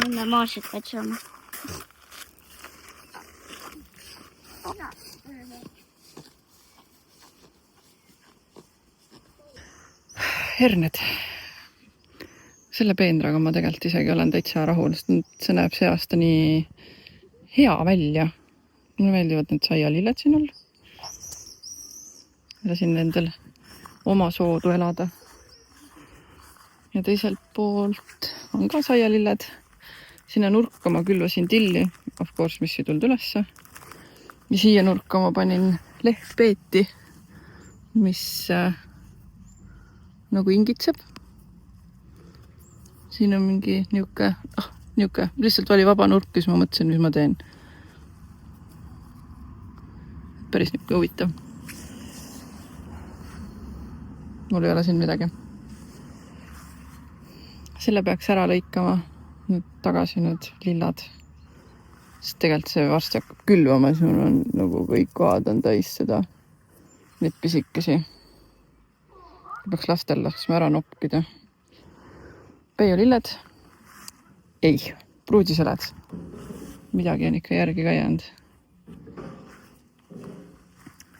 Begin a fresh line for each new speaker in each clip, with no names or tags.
minna maasikaid saama.
Herned. Selle peenraga ma tegelikult isegi olen täitsa rahul, sest see näeb see aasta nii hea välja. Mulle meeldivad need saialilled siin all. Lasin nendel oma soodu elada. Ja teiselt poolt on ka saialilled. Sinna nurka ma külvasin tilli, of course, mis ei tulnud ülesse. Ja siia nurka ma panin lehtpeeti, mis nagu ingitseb. Siin on mingi niuke, lihtsalt oli vaba nurk, siis ma mõtlesin, mis ma teen. Päris niuke huvitav. Mul ei ole siin midagi. Selle peaks ära lõikama, nüüd tagasi need lillad. Sest tegelikult see varsti hakkab külvama, siis mul on nagu kõik kohad on täis seda, neid pisikesi. Peaks lastel laksma ära nokkida. Peiolilled? Ei, pruudiseled. Midagi on ikka järgi ka jäänud.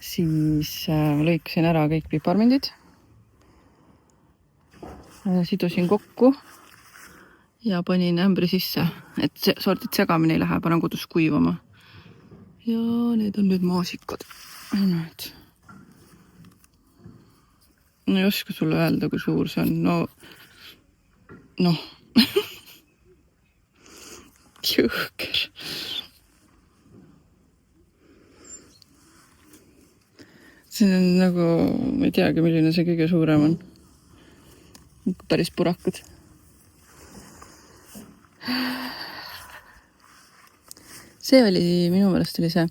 Siis lõikasin ära kõik piparmindid. Sidusin kokku ja panin ämbri sisse, et sordid segamini ei lähe, panen kodus kuivama. Ja need on nüüd maasikad. No ei oska sulle öelda, kui suur see on. Noh. Jõhker. See on nagu, ma ei teagi, milline see kõige suurem on. Päris purakad. See oli, minu meelest oli see,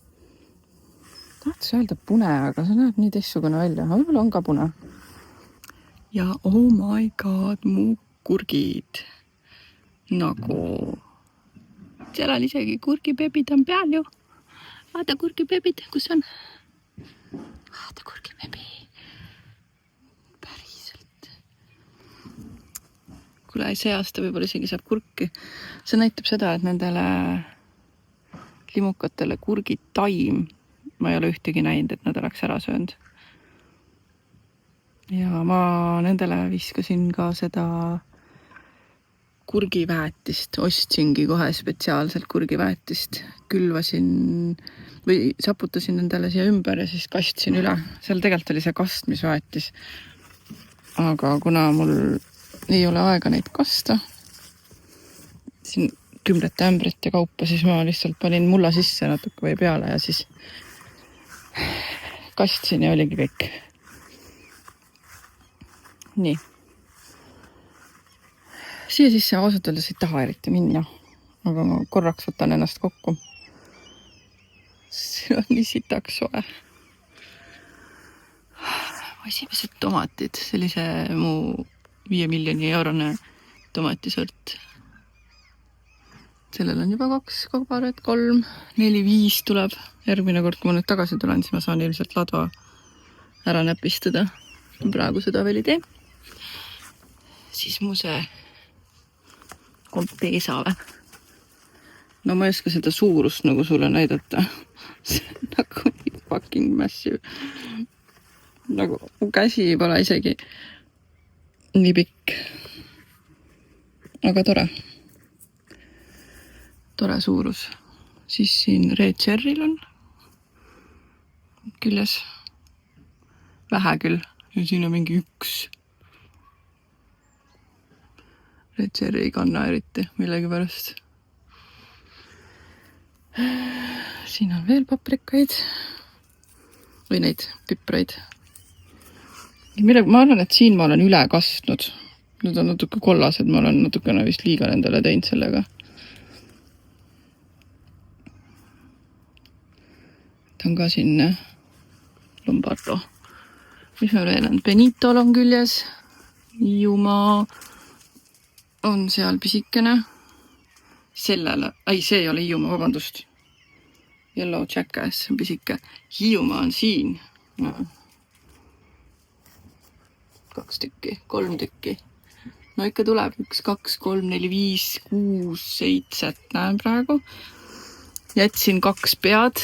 tahtis öelda pune, aga see näeb nii teistsugune välja. Võib-olla on ka pune. Ja oh my god, mu kurgid. Nagu. Seal on isegi kurgipebid on peal ju. Vaata kurgipebid, kus on? Vaata kurgipebi. Päriselt. Kuule, see aasta võib-olla isegi saab kurki. See näitab seda, et nendele limukatele kurgitaim ma ei ole ühtegi näinud, et nad oleks ära söönud. Ja ma nendele viskasin ka seda kurgiväetist. Ostsingi kohe spetsiaalselt kurgiväetist. Külvasin või saputasin nendele siia ümber ja siis kastsin üle. Seal tegelikult oli see kastmisväetis. Aga kuna mul ei ole aega neid kasta, siin 10 ämbrite kaupa, siis ma lihtsalt panin mulla sisse natuke või peale ja siis kastsin ja oligi kõik. Nii. Siia sisse ausalt öeldes ei taha eriti minna, aga ma korraks võtan ennast kokku. See on nii sitaks soe. Esimesed tomatid, sellise mu 5 miljoni eurone tomatisort. Sellel on juba 2 kobaret, 3, 4, 5 tuleb. Järgmine kord, kui ma nüüd tagasi tulen, siis ma saan ilmselt ladva ära näpistada. Praegu seda veel ei tee. Siis mu see kompeesa või? No ma ei oska seda suurust nagu sulle näidata. See on nagu nii fucking massive. Nagu mu käsi pole isegi nii pikk. Aga tore. Tore suurus. Siis siin Red Cherry'l on küljes. Vähe küll. Ja siin on mingi 1. Red Cherry ei kanna eriti millegi pärast. Siin on veel paprikaid. Või neid pipraid. Ma arvan, et siin ma olen üle kastnud. Need on natuke kollased, ma olen natukene vist liiga nendele teinud sellega. Ta on ka siin Lombardo. Mis me veel on? Benitol on küljes. Hiiumaa on seal pisikene. Sellele, see ei ole Hiiumaa, vabandust. Yellow Jackass on pisike. Hiiumaa on siin. 2 tükki, 3 tükki. No ikka tuleb 1, 2, 3, 4, 5, 6, 7 näen praegu. Jätsin 2 pead.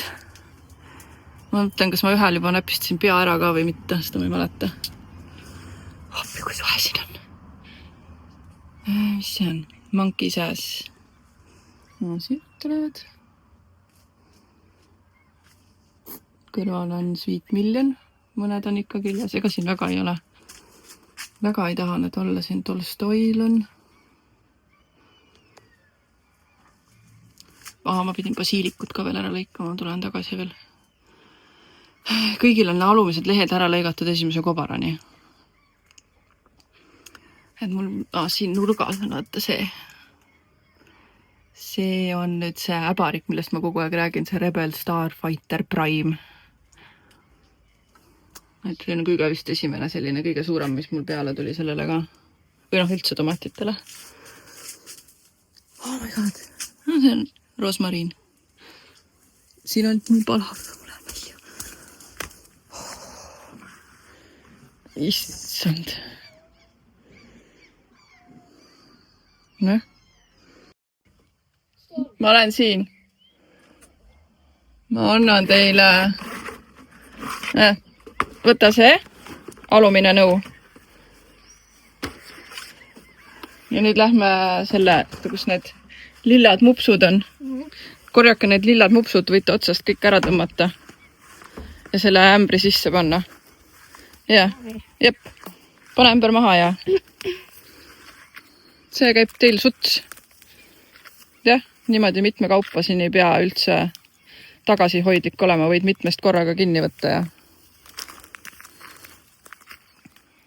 Ma mõtlen, kas ma ühel juba näpistasin pea ära ka või mitte, seda ma ei mäleta. Appi, kui suhe siin on. Mis see on? Monkey Sass. No siit tulevad. Kõrval on Sweet Million. Mõned on ikka küljes. Ega siin väga ei ole. Väga ei taha need olla. Siin Tolstoil on. Ma pidin basiilikut ka veel ära lõikama. Tulen tagasi veel. Kõigil on alumised lehed ära lõigatud esimese kobarani. Et mul siin nurgas on vaata see. See on nüüd see äbarik, millest ma kogu aeg räägin. See Rebel Starfighter Prime. Et see on kõige vist esimene selline kõige suurem, mis mul peale tuli sellele ka. Või noh, üldse tomatitele. Oh my god. No, see on rosmariin. Siin on nii palav. Issand. Noh. Ma olen siin. Ma annan teile. Võta see. Alumine nõu. Ja nüüd lähme selle, kus need lillad mupsud on. Korjake need lillad mupsud, võite otsast kõik ära tõmmata. Ja selle ämbri sisse panna. Ja, jep. Pane ämber maha ja. See käib teil suts. Jah, niimoodi mitme kaupa siin ei pea üldse tagasihoidlik olema, võid mitmest korraga kinni võtta ja.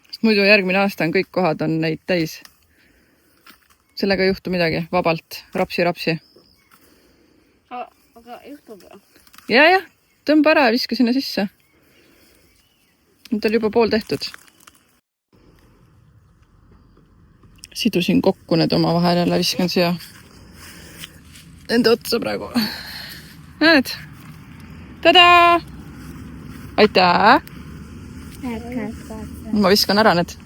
Sest muidu järgmine aasta on kõik kohad on neid täis. Sellega ei juhtu midagi, vabalt, rapsi.
Aga juhtub või?
Ja, tõmba ära ja viska sinna sisse. Nüüd oli juba pool tehtud. Sidusin kokku need oma vahel jälle, viskan siia enda otsa praegu. Näed? Tada! Aitäh! Ma viskan ära need.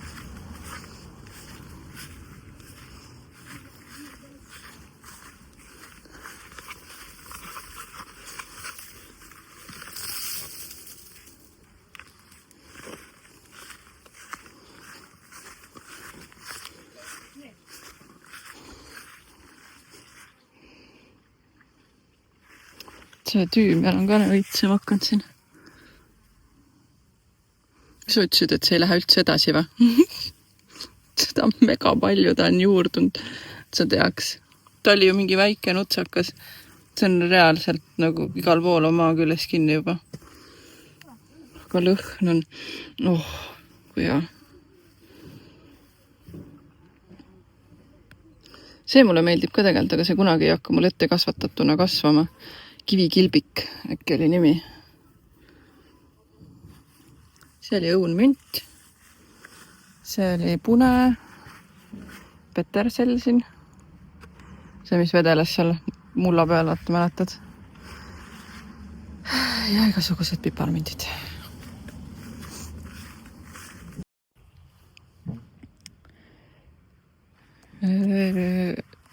See tüümjal on ka õitsem hakanud siin. Sa ütlesid, et see ei lähe üldse edasi või? Seda on mega palju, ta on juurdunud, sa teaks. Ta oli ju mingi väike nutsakas. See on reaalselt nagu igal pool oma küljes kinni juba. Aga lõhn on... kui hea. See mulle meeldib ka tegelikult, aga see kunagi ei hakka mul ette kasvatatuna kasvama. Kivikilbik, äkki oli nimi. See oli õunmünt. See oli pune. Petersell siin. See, mis vedeles seal mulla peal, vaata mäletad. Ja igasugused piparmündid.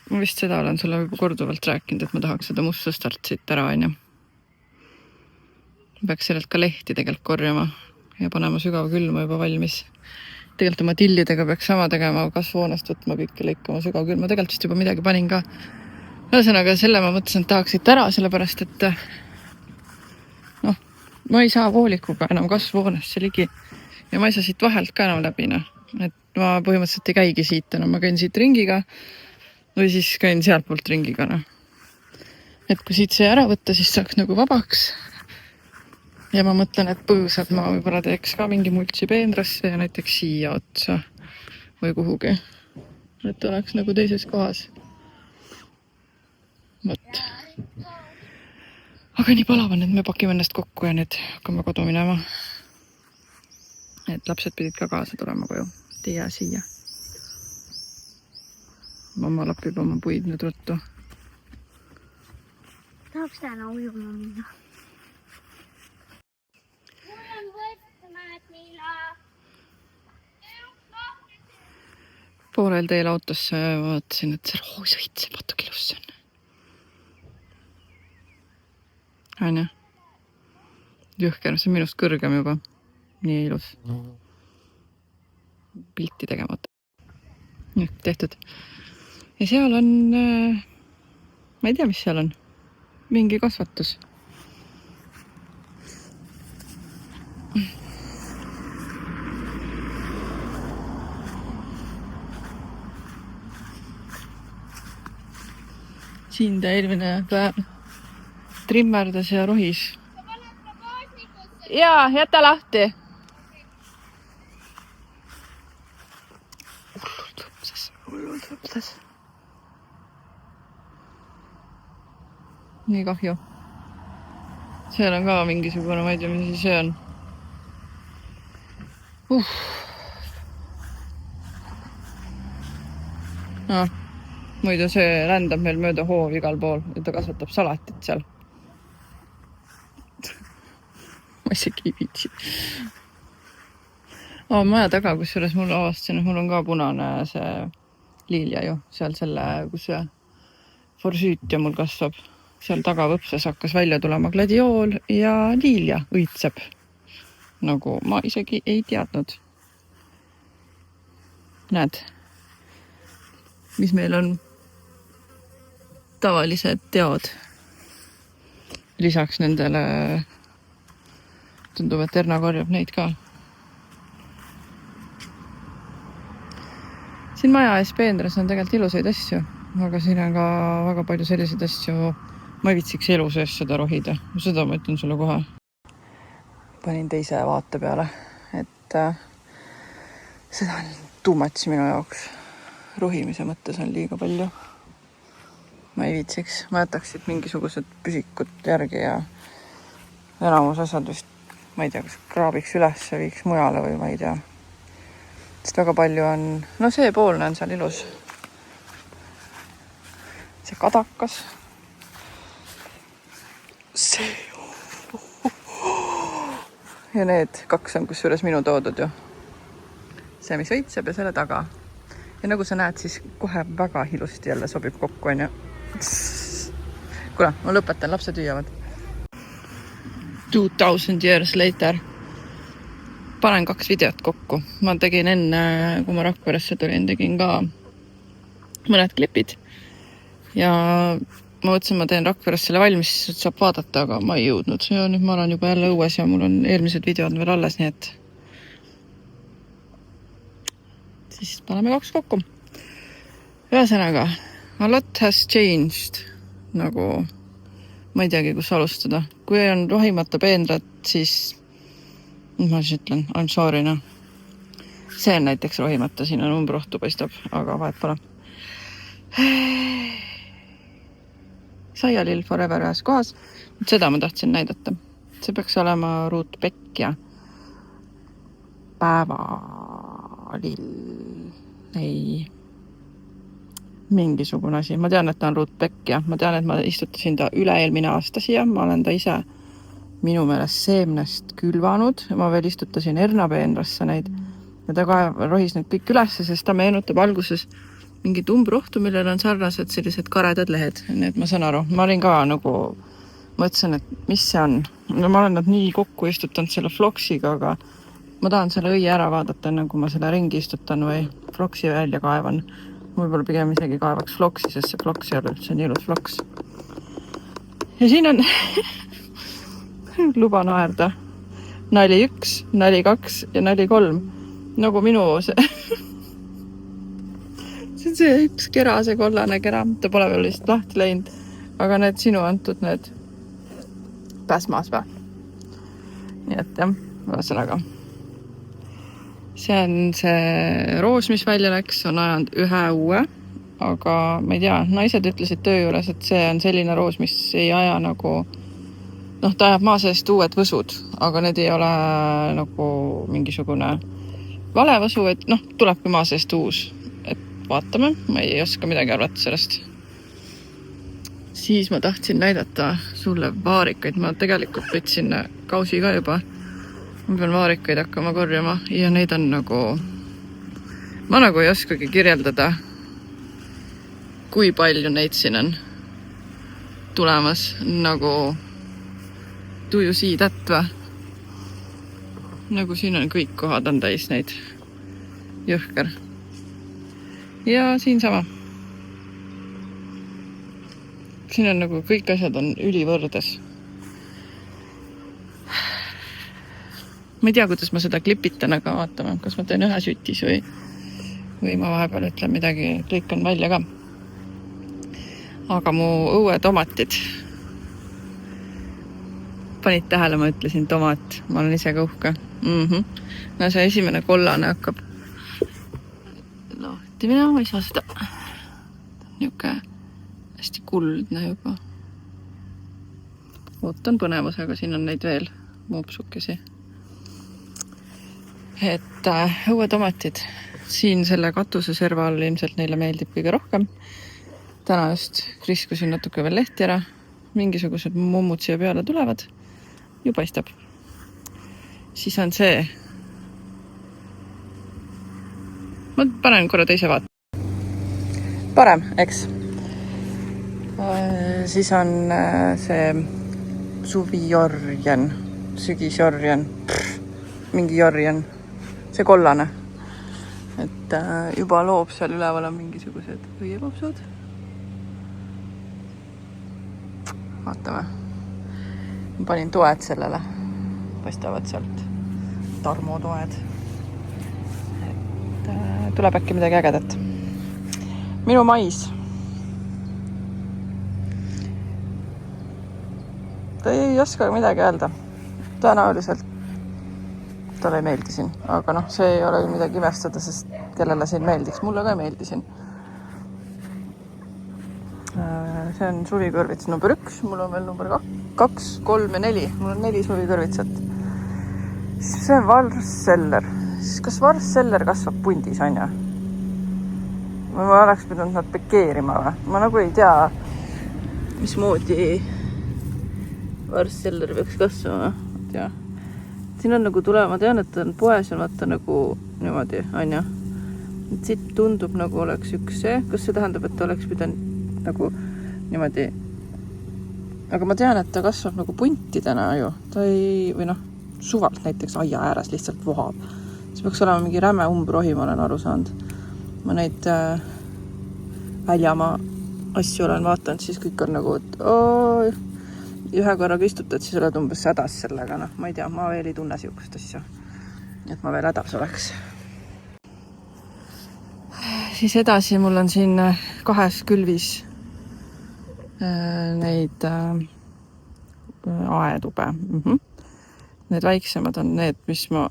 Ma vist seda olen sulle juba korduvalt rääkinud, et ma tahaks seda mustustart siit ära, on ju. Peaks sellelt ka lehti tegelikult korjama ja panema sügava külma juba valmis. Tegelikult oma tillidega peaks sama tegema, kasvuhoonest võtma kõike lõikama sügava külma. Tegelikult vist juba midagi panin ka. Ühesõnaga, selle ma mõtlesin, et tahaks siit ära, sellepärast, et ma ei saa voolikuga enam kasvuhoonesse ligi ja ma ei saa siit vahelt ka enam läbi. Et ma põhimõtteliselt ei käigi siit enam, ma käin siit ringiga või siis käin sealt poolt ringiga. Et kui siit see ära võtta, siis saaks nagu vabaks. Ja ma mõtlen, et põõsad ma võib-olla teeks ka mingi multsi peenrasse ja näiteks siia otsa või kuhugi. Et oleks nagu teises kohas. Võt. Aga nii palav on, et me pakime ennast kokku ja nüüd hakkame kodu minema. Et lapsed pidid ka kaasa tulema koju. Ei jää siia. Mamma lapib oma puid nüüd ruttu.
Tahaks täna ujuma minna. Mul on võtmed, Mila.
poolel teel autosse vaatasin, et see roos õitseb, vaata kui ilus see on. Aine. Jõhker, see on minust kõrgem juba. Nii ilus. Pilti tegemata. Nii, tehtud. Ja seal on, ma ei tea, mis seal on. Mingi kasvatus. Siin ta eelmine päev trimmerdas ja rohis. Jaa, jäta lahti. Hullult võpses. Nii kahju. Seal on ka mingisugune, ma ei tea, mis see on. No, muidu see rändab meil mööda hoovi igal pool ja ta kasvatab salatit seal. Ma isegi ei viitsi. Maja taga, kusjuures mul avastasin, et mul on ka punane see liilja ju. Seal selle, kus see forsüütia mul kasvab. Seal taga võpses hakkas välja tulema gladiool ja liilja õitseb. Nagu ma isegi ei teadnud. Näed, mis meil on tavalised teod. Lisaks nendele tundub, et Erna korjab neid ka. Siin maja ees Peendras on tegelikult ilusaid asju, aga siin on ka väga palju selliseid asju. Ma ei viitsiks elu sees seda rohida. Seda ma ütlen sulle kohe. Panin teise vaate peale, et seda on too much minu jaoks. Rohimise mõttes on liiga palju. Ma ei viitsiks. Ma jätaks siit mingisugused püsikud järgi ja enamus asjad vist, ma ei tea, kas kraabiks üles ja viiks mujale või ma ei tea. Sest väga palju on, no see poolne on seal ilus. See kadakas. See. Ja need kaks on kusjuures minu toodud ju. See, mis õitseb ja selle taga. Ja nagu sa näed, siis kohe väga ilusti jälle sobib kokku, on ju. Kuule, ma lõpetan, lapsed hüüavad. 2000 years later. Panen 2 videot kokku. Ma tegin enne, kui ma Rakveresse tulin, tegin ka mõned klipid. Ja ma mõtlesin, ma teen Rakveresse selle valmis, siis saab vaadata, aga ma ei jõudnud. Ja nüüd ma olen juba jälle õues ja mul on eelmised videod veel alles, nii et siis paneme 2 kokku. Ühesõnaga, a lot has changed. Nagu, ma ei teagi, kus alustada. Kui on rohimata peenrat, siis ma siis ütlen, I'm sorry, no. See on näiteks rohimata, siin on umbrohtu paistab, aga vahet pole. Saialill forever ühes kohas. Seda ma tahtsin näidata. See peaks olema ruutpekk ja päevalill. Ei. Mingisugune asi. Ma tean, et ta on ruutpekk ja ma tean, et ma istutasin ta üle-eelmine aasta siia. Ma olen ta ise minu meelest seemnest külvanud. Ma veel istutasin Ernapeenrasse neid. Ja ta ka rohis nüüd kõik üles, sest ta meenutab alguses mingit umbrohtu, millel on sarnased sellised karedad lehed. Nii et ma saan aru. Ma olin ka nagu, mõtlesin, et mis see on. No, ma olen nad nii kokku istutanud selle floksiga, aga ma tahan selle õie ära vaadata, enne kui ma selle ringi istutan või floksi välja kaevan. Võib-olla pigem isegi kaevaks floksi, sest see floks ei ole üldse nii ilus floks. Ja siin on luba naerda. Nali 1, nali 2 ja nali 3. Nagu minu see see üks kera, see kollane kera, ta pole veel lihtsalt lahti läinud, aga need sinu antud need pääsmas või. Nii et jah, ühesõnaga. See on see roos, mis välja läks, on ajanud ühe uue, aga ma ei tea, naised ütlesid töö juures, et see on selline roos, mis ei aja nagu, ta ajab maa seest uued võsud, aga need ei ole nagu mingisugune vale võsu, et tulebki maa seest uus. Vaatame, ma ei oska midagi arvata sellest. Siis ma tahtsin näidata sulle vaarikaid. Ma tegelikult võtsin kausi ka juba. Ma pean vaarikaid hakkama korjama ja neid on nagu ma nagu ei oskagi kirjeldada, kui palju neid siin on tulemas, nagu do you see that või? Nagu siin on kõik kohad on täis neid. Jõhker. Ja siin sama. Siin on nagu kõik asjad on ülivõrdes. Ma ei tea, kuidas ma seda klipitan, aga vaatame, kas ma teen ühe sütis või ma vahepeal ütlen midagi, lõikan välja ka. Aga mu õuetomatid. Panid tähele, ma ütlesin tomat. Ma olen ise ka uhke. No see esimene kollane hakkab lahti minema, ma ei saa seda. Niuke hästi kuldne juba. Ootan põnevusega, siin on neid veel muupsukesi. Et õuetomatid. Siin selle katuse serva all ilmselt neile meeldib kõige rohkem. Täna just kriskusin natuke veel lehti ära. Mingisugused mummud siia peale tulevad. Ju paistab. Siis on see. Ma panen korra teise vaat. Parem, eks. Siis on see suvijorjen, sügisjorjen, mingi jorjen, see kollane. Et juba loob seal üleval on mingisugused õiepopsud. Vaatame. Ma panin toed sellele. Paistavad sealt. Tarmo toed. Et tuleb äkki midagi ägedat. Minu mais. Ta ei oska midagi öelda. Tõenäoliselt talle ei meeldi siin. Aga noh, see ei ole midagi imestada, sest kellele siin meeldiks. Mulle ka ei meeldi siin. See on suvikõrvits number 1. Mul on veel number 2, 3 ja 4. Mul on 4 suvikõrvitsat. See on varsseller. Kas varsseller kasvab pundis, on ja? Ma oleks pidanud nad pekeerima või? Ma nagu ei tea, mismoodi varsseller peaks kasvama. Tea. Siin on nagu tulema, ma tean, et on poes on vaata nagu niimoodi, on ja? Siit tundub nagu oleks üks see. Kas see tähendab, et ta oleks pidanud nagu niimoodi. Aga ma tean, et ta kasvab nagu puntidena ju. Ta ei, või noh, suvalt näiteks aia ääres lihtsalt vohab. See peaks olema mingi räme umbrohi, ma olen aru saanud. Ma neid väljamaa asju olen vaatanud, siis kõik on nagu, et ühe korraga istutad, siis oled umbes hädas sellega. No, ma ei tea, ma veel ei tunne siukest asja. Et ma veel hädas oleks. Siis edasi mul on siin 2 külvis neid aetube. Need väiksemad on need, mis ma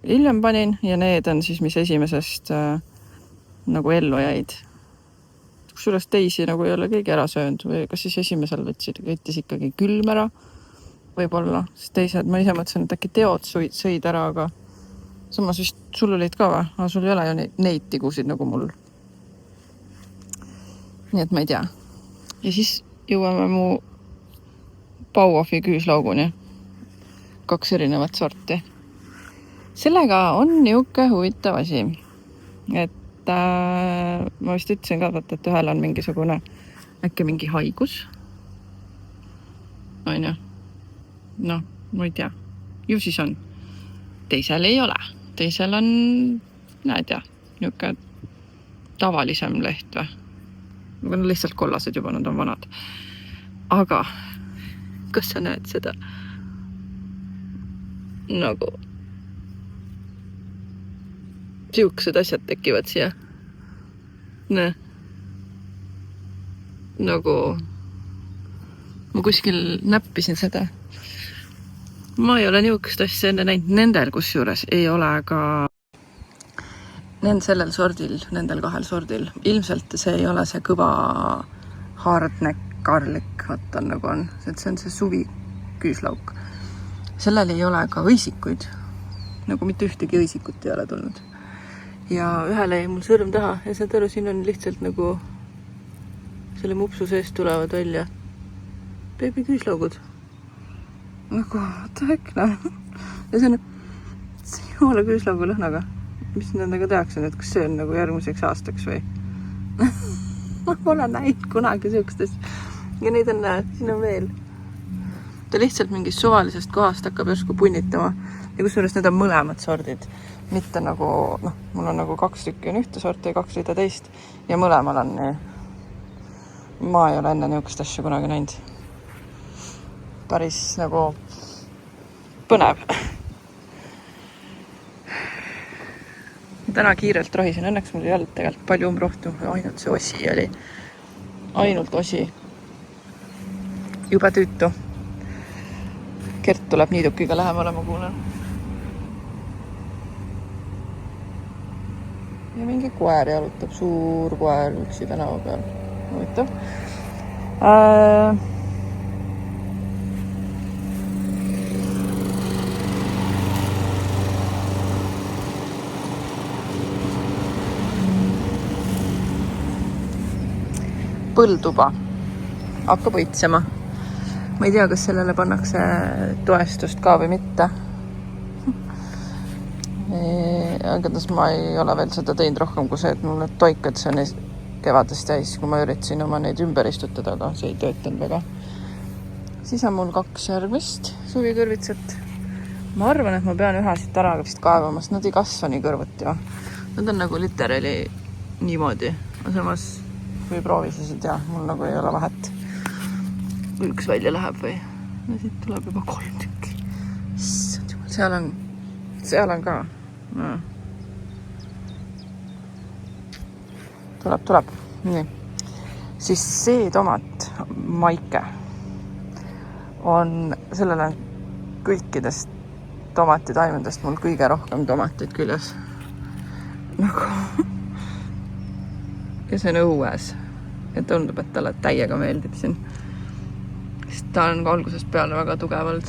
hiljem panin ja need on siis, mis esimesest nagu ellu jäid. Kusjuures teisi nagu ei ole keegi ära söönud või kas siis esimesel võttis ikkagi külm ära võib-olla. Siis teised, ma ise mõtlesin, et äkki teod sõid ära, aga samas vist sul olid ka või? Aga sul ei ole ju neid tigusid nagu mul. Nii et ma ei tea. Ja siis jõuame mu Bauhofi küüslauguni. 2 erinevat sorti. Sellega on niuke huvitav asi. Et ma vist ütlesin ka, et ühel on mingisugune äkki mingi haigus. On ju? No, ma ei tea. Ju siis on. Teisel ei ole. Teisel on, näed ja, niuke tavalisem leht või? Aga on lihtsalt kollased juba, nad on vanad. Aga kas sa näed seda? Nagu siuksed asjad tekivad siia. Näe. Nagu ma kuskil näppisin seda. Ma ei ole niukest asja enne näinud. Nendel kusjuures ei ole ka sellel sordil, nendel 2 sordil. Ilmselt see ei ole see kõva hardneck garlic, vaata nagu on. See on see suvi küüslauk. Sellel ei ole ka õisikuid. Nagu mitte ühtegi õisikut ei ole tulnud. Ja ühele jäi mul sõrm taha ja saad aru, siin on lihtsalt nagu selle mupsu seest tulevad välja beebi küüslaugud. Nagu, what the heck, noh. Ja see on jumala küüslaugu lõhnaga. mis nendega tehakse nüüd, kas see on nagu järgmiseks aastaks või? Ma pole näinud kunagi siukestest. Ja neid on näed, siin on veel. Ta lihtsalt mingist suvalisest kohast hakkab järsku punnitama. Ja kusjuures need on mõlemad sordid. Mitte nagu, mul on nagu 2 tükki on ühte sorti ja 2 rida teist. Ja mõlemal on nii. Ma ei ole enne niisugust asja kunagi näinud. Päris nagu põnev. Täna kiirelt rohisin. Õnneks mul ei olnud tegelikult palju rohtu. Ainult see osi oli. Ainult osi. Juba tüütu. Kert tuleb niidukiga lähemale, ma kuulen. Ja mingi koer jalutab. Suur koer üksi tänava peal. Huvitav. Põlduba hakkab õitsema. Ma ei tea, kas sellele pannakse toestust ka või mitte. Aga ma ei ole veel seda teinud rohkem kui see, et mul need toikad see on kevadest täis, kui ma üritasin oma neid ümber istutada, aga see ei töötanud väga. Siis on mul 2 järgmist suvikõrvitsat. Ma arvan, et ma pean ühe siit ära vist kaevama, sest nad ei kasva nii kõrvuti. Nad on nagu literali niimoodi. Samas kui proovi, siis ei tea, mul nagu ei ole vahet. Üks välja läheb või? Ja siit tuleb juba 3 tükki. Seal on ka. No. Tuleb. Nii. Siis see tomat, maike, on sellele kõikidest tomatitaimendest mul kõige rohkem tomatid küljes. Nagu... Ja see on õues. Ja tundub, et talle täiega meeldib siin. Sest ta on ka algusest peale väga tugevalt.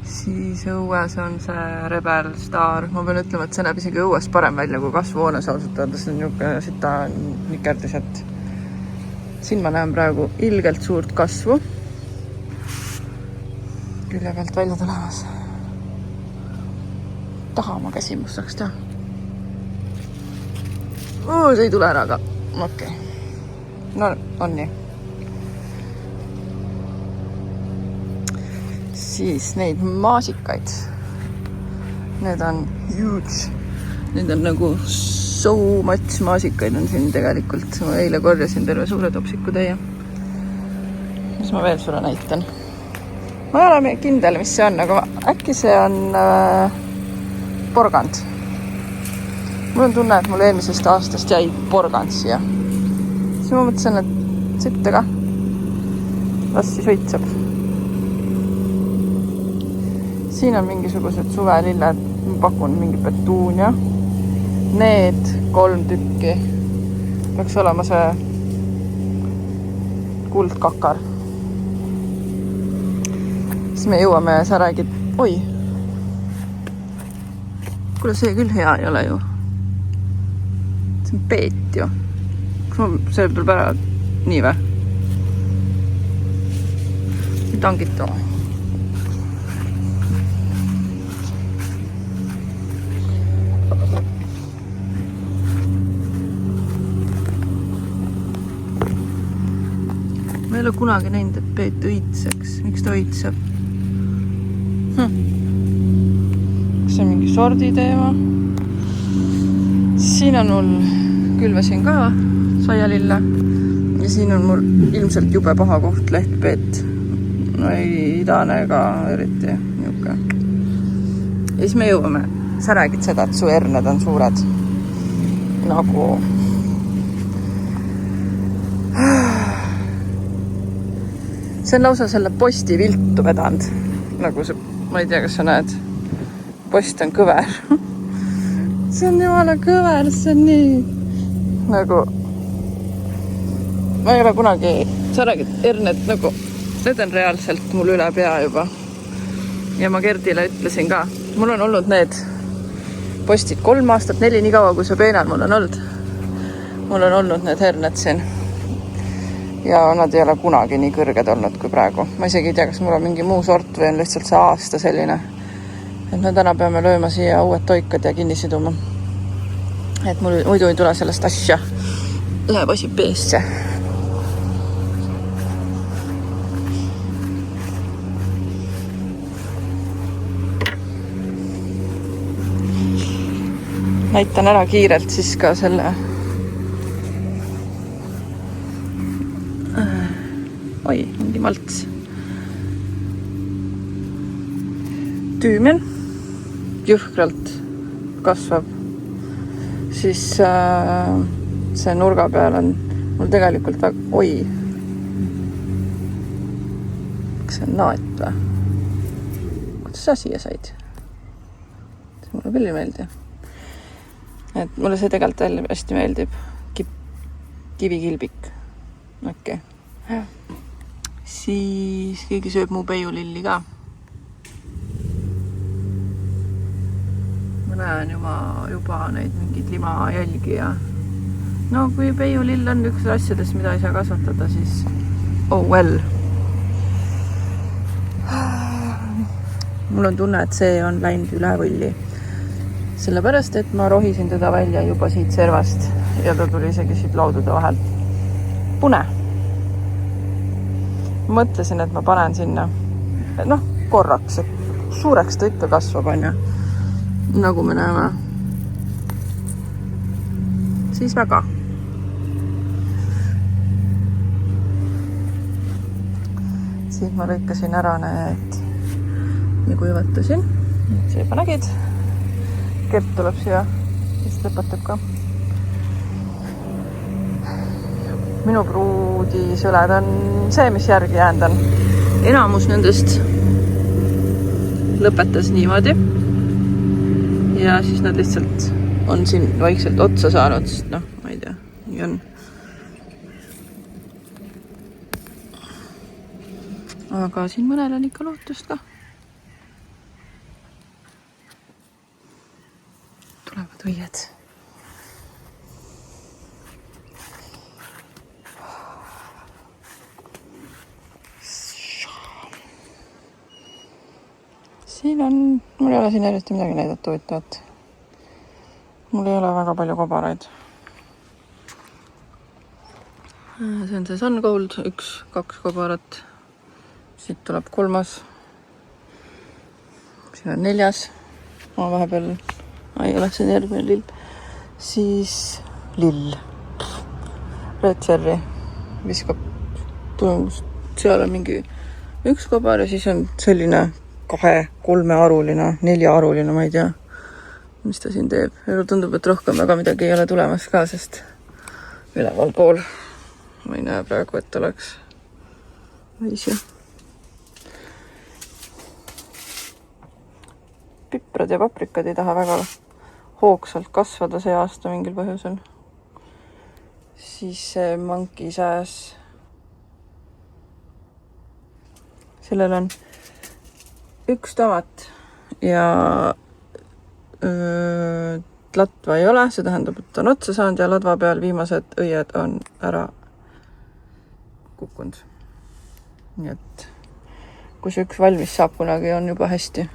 Siis õues on see Rebel Star. Ma pean ütlema, et see näeb isegi õues parem välja kui kasvuhoones ausalt öeldes. See on niisugune sita nikerdis, et siin ma näen praegu ilgelt suurt kasvu. Külje pealt välja tulemas. Taha ma käsi mustaks teha. See ei tule ära, aga okei. No, on nii. Siis neid maasikaid. Need on huge. Need on nagu so much maasikaid on siin tegelikult. Ma eile korjasin terve suure topsiku täie. Mis ma veel sulle näitan? Ma ei ole kindel, mis see on, aga äkki see on porgand. Mul on tunne, et mul eelmisest aastast jäi porgand siia. Siis ma mõtlesin, et sitte ka. Las siis õitseb. Siin on mingisugused suvelilled. Ma pakun mingi petuunia. Need 3 tükki. Peaks olema see kuldkakar. Siis me jõuame ja sa räägid, oi. Kuule, see küll hea ei ole ju. See on peet ju. Kas ma see tuleb ära nii või? Nüüd angitu. Ma ei ole kunagi näinud, et peet õitseks. Miks ta õitseb? Kas see on mingi sordi teema? Siin on mul, külvasin ka saialilla ja siin on mul ilmselt jube paha koht lehtpeet. No ei idane ega eriti niuke. Ja siis me jõuame. Sa räägid seda, et su erned on suured. Nagu... See on lausa selle posti viltu vedanud. Nagu see, ma ei tea, kas sa näed. Post on kõver. See on jumala kõver, see on nii nagu ma ei ole kunagi sa räägid, erned nagu need on reaalselt mul üle pea juba ja ma Gerdile ütlesin ka mul on olnud need postid 3 aastat, 4 nii kaua kui see peenal mul on olnud need herned siin ja nad ei ole kunagi nii kõrged olnud kui praegu ma isegi ei tea, kas mul on mingi muu sort või on lihtsalt see aasta selline et me täna peame lööma siia uued toikad ja kinni siduma. Et mul muidu ei tule sellest asja. Läheb asi peesse. Näitan ära kiirelt siis ka selle mingi malts. Tüümen jõhkralt kasvab. Siis see nurga peal on mul tegelikult kas see on naet või? Kuidas sa siia said? See mulle küll ei meeldi. Et mulle see tegelikult hästi meeldib. Kivikilbik. Okei. Siis keegi sööb mu peiulilli ka. Ma näen juba neid mingid limajälgi ja no kui peiulill on üks asjadest, mida ei saa kasvatada, siis oh well. Mul on tunne, et see on läinud üle võlli. Sellepärast, et ma rohisin teda välja juba siit servast ja ta tuli isegi siit laudude vahel. Pune. Mõtlesin, et ma panen sinna korraks, et suureks ta ikka kasvab, on ju. Nagu me näeme. Siis väga. Siis ma lõikasin ära need ja kuivatasin. See juba nägid. Kert tuleb siia, siis lõpetab ka. Minu pruudisõled on see, mis järgi jäänud on. Enamus nendest lõpetas niimoodi. Ja siis nad lihtsalt on siin vaikselt otsa saanud, sest ma ei tea, nii on. Aga siin mõnel on ikka lootust ka. Tulevad õied. Siin on, mul ei ole siin eriti midagi näidata huvitavat. Mul ei ole väga palju kobaraid. See on see Sun Gold, 1-2 kobarat. Siit tuleb 3. Siin on 4. Ma vahepeal ei ole see järgmine lill. Siis lill. Red Cherry viskab tulemust. Seal on mingi 1 kobar ja siis on selline 2-3 aruline, 4 aruline, ma ei tea, mis ta siin teeb. Ja tundub, et rohkem väga midagi ei ole tulemas ka, sest üleval pool ma ei näe praegu, et oleks võisi. Piprad ja paprikad ei taha väga hoogsalt kasvada see aasta mingil põhjusel. Siis see mankisääs. Sellel on 1 tomat ja latva ei ole, see tähendab, et on otsa saanud ja ladva peal viimased õied on ära kukkunud. Nii et kui see 1 valmis saab kunagi, on juba hästi.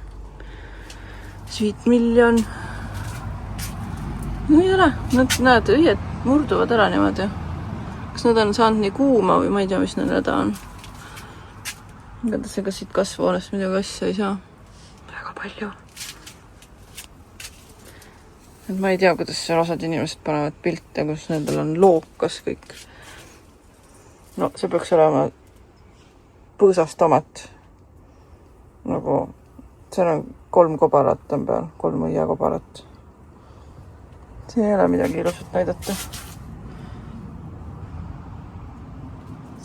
Sweet Million. No ei ole, nad näed, õied murduvad ära niimoodi. Kas nad on saanud nii kuuma või ma ei tea, mis nad häda on. Igatahes ega siit kasvuhoonest midagi asja ei saa. Väga palju. Et ma ei tea, kuidas seal osad inimesed panevad pilte, kus nendel on lookas kõik. No see peaks olema põõsas tomat. Nagu, seal on 3 kobarat on peal, 3 õiekobarat. Siin ei ole midagi ilusat näidata.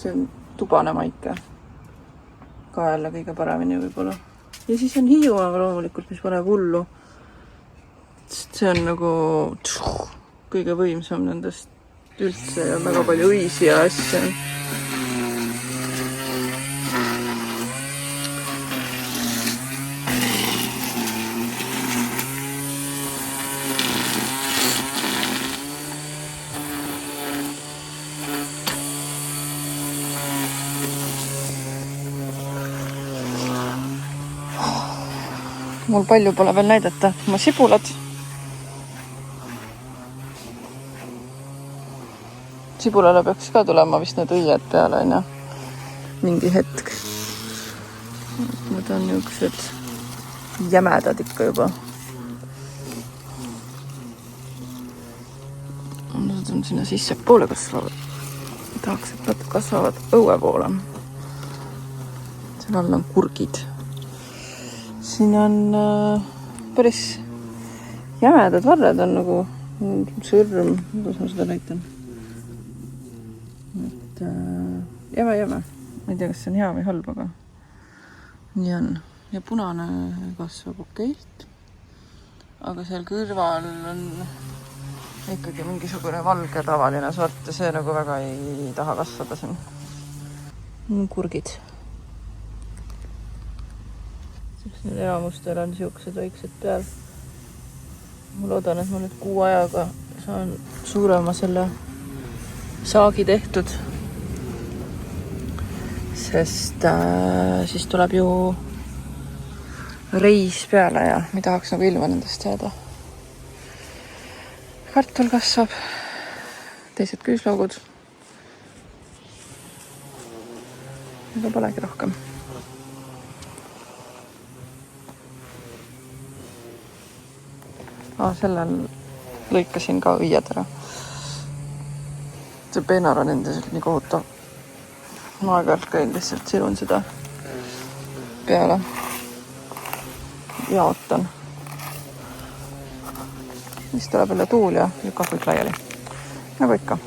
See on tubane maike. Ka jälle kõige paremini võib-olla. Ja siis on Hiiumaga loomulikult, mis paneb hullu. See on nagu kõige võimsam nendest üldse ja väga palju õisi ja asja. mul palju pole veel näidata. Oma sibulad. Sibulale peaks ka tulema vist need õied peale, on ja mingi hetk. Need on niisugused jämedad ikka juba. Nad on sinna sisse poole kasvavad. Tahaks, et nad kasvavad õue poole. Seal all on kurgid. Siin on päris jämedad varred on nagu sõrm. Kuidas ma seda näitan? Et jäme. Ma ei tea, kas see on hea või halb, aga nii on. Ja punane kasvab okeilt. Aga seal kõrval on ikkagi mingisugune valge tavaline sort ja see nagu väga ei taha kasvada siin. Kurgid. Need enamustel on siuksed väiksed peal. Ma loodan, et ma nüüd kuu ajaga saan suurema selle saagi tehtud. Sest siis tuleb ju reis peale ja ma ei tahaks nagu ilma nendest jääda. Kartul kasvab, teised küüslaugud. Ega polegi rohkem. Sellel lõikasin ka õied ära. See peenar on endiselt nii kohutav. Ma aeg-ajalt käin lihtsalt silun seda peale. Jaotan. Siis tuleb jälle tuul ja lükkab kõik laiali. Nagu ikka.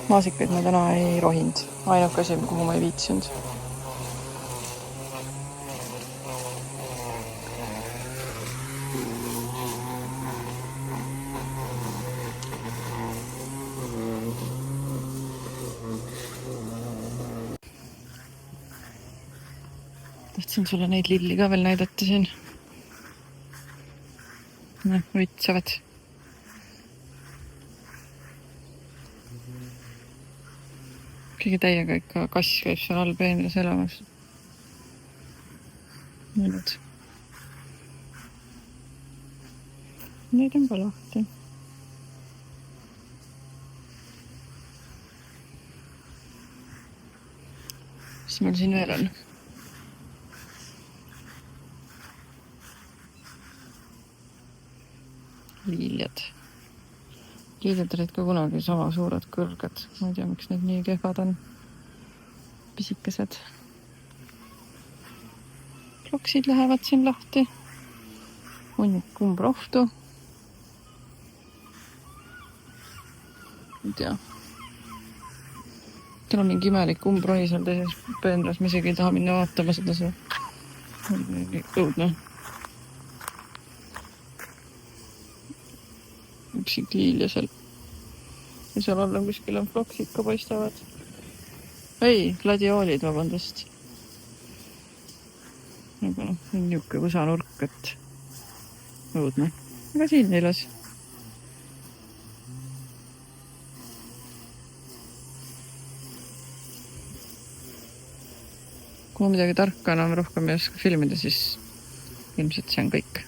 Maasikaid ma täna ei rohinud. Ainuke asi, kuhu ma ei viitsinud. Tahtsin sulle neid lilli ka veel näidata siin. Võitsevad. Kõige täiega ikka kass käib seal all peenras elamas. Nüüd. Neid on ka lahti. Mis meil siin veel on? Liiljad. Liiljad olid ka kunagi sama suured kõrged. Ma ei tea, miks need nii kehvad on. Pisikesed. Kloksid lähevad siin lahti. Hunnik kumbrohtu. Ei tea. Tal on mingi imelik kumbroi seal teises peenras. Ma isegi ei taha minna vaatama seda see. Õudne. Üksik liilja seal. Ja seal all on kuskil on floksid ka paistavad. Ei, gladioolid, vabandust. Aga niuke võsanurk, et õudne. Aga siin ilus. Kui ma midagi tarka enam rohkem ei oska filmida, siis ilmselt see on kõik.